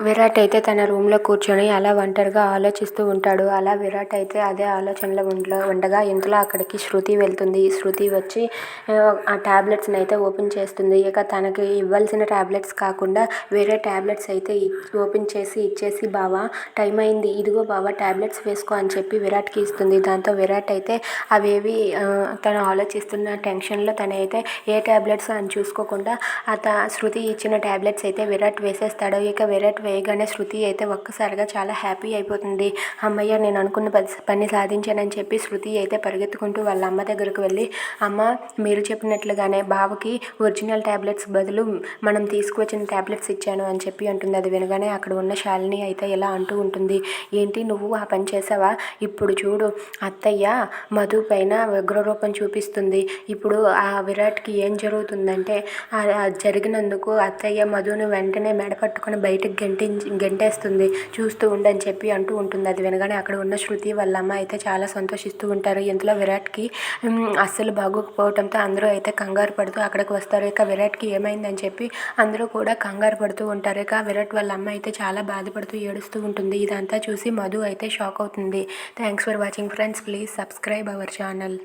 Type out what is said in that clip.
విరాట్ అయితే తన రూమ్లో కూర్చొని అలా ఒంటరిగా ఆలోచిస్తూ ఉంటాడు. అలా విరాట్ అయితే అదే ఆలోచనలో ఉండగా ఇంతలో అక్కడికి శృతి వెళ్తుంది. శృతి వచ్చి ఆ టాబ్లెట్స్ని అయితే ఓపెన్ చేస్తుంది. ఇక తనకి ఇవ్వాల్సిన టాబ్లెట్స్ కాకుండా వేరే టాబ్లెట్స్ అయితే ఓపెన్ చేసి ఇచ్చేసి, బావా టైం అయింది, ఇదిగో బావా టాబ్లెట్స్ వేసుకో అని చెప్పి విరాట్కి ఇస్తుంది. దాంతో విరాట్ అయితే అవేవి తను ఆలోచిస్తున్న టెన్షన్లో తనైతే ఏ టాబ్లెట్స్ అని చూసుకోకుండా శృతి ఇచ్చిన టాబ్లెట్స్ అయితే విరాట్ వేసేస్తాడు. ఇక విరాట్ వేయగానే శృతి అయితే ఒక్కసారిగా చాలా హ్యాపీ అయిపోతుంది. అమ్మయ్య, నేను అనుకున్న పని సాధించానని చెప్పి శృతి అయితే పరిగెత్తుకుంటూ వాళ్ళ అమ్మ దగ్గరకు వెళ్ళి, అమ్మ మీరు చెప్పినట్లుగానే బావకి ఒరిజినల్ టాబ్లెట్స్ బదులు మనం తీసుకువచ్చిన టాబ్లెట్స్ ఇచ్చాను అని చెప్పి అంటుంది. అది వినగానే అక్కడ ఉన్న శాలిని అయితే ఇలా అంటూ ఉంటుంది, ఏంటి నువ్వు ఆ పని చేసావా? ఇప్పుడు చూడు, అత్తయ్య మధు పైన ఉగ్రరూపం చూపిస్తుంది. ఇప్పుడు ఆ విరాట్కి ఏం జరుగుతుందంటే జరిగినందుకు అత్తయ్య మధును వెంటనే మెడపట్టుకొని బయటకు గెంటేస్తుంది, చూస్తూ ఉండని చెప్పి అంటూ ఉంటుంది. అది వినగానే అక్కడ ఉన్న శృతి వాళ్ళ అమ్మ అయితే చాలా సంతోషిస్తూ ఉంటారు. ఇంతలో విరాట్కి అస్సలు బాగోకపోవడంతో అందరూ అయితే కంగారు పడుతూ అక్కడికి వస్తారు. ఇక విరాట్కి ఏమైందని చెప్పి అందరూ కూడా కంగారు పడుతూ ఉంటారు. ఇక విరాట్ వాళ్ళ అమ్మ అయితే చాలా బాధపడుతూ ఏడుస్తూ ఉంటుంది. ఇదంతా చూసి మధు అయితే షాక్ అవుతుంది. Thanks for watching friends. Please subscribe our channel.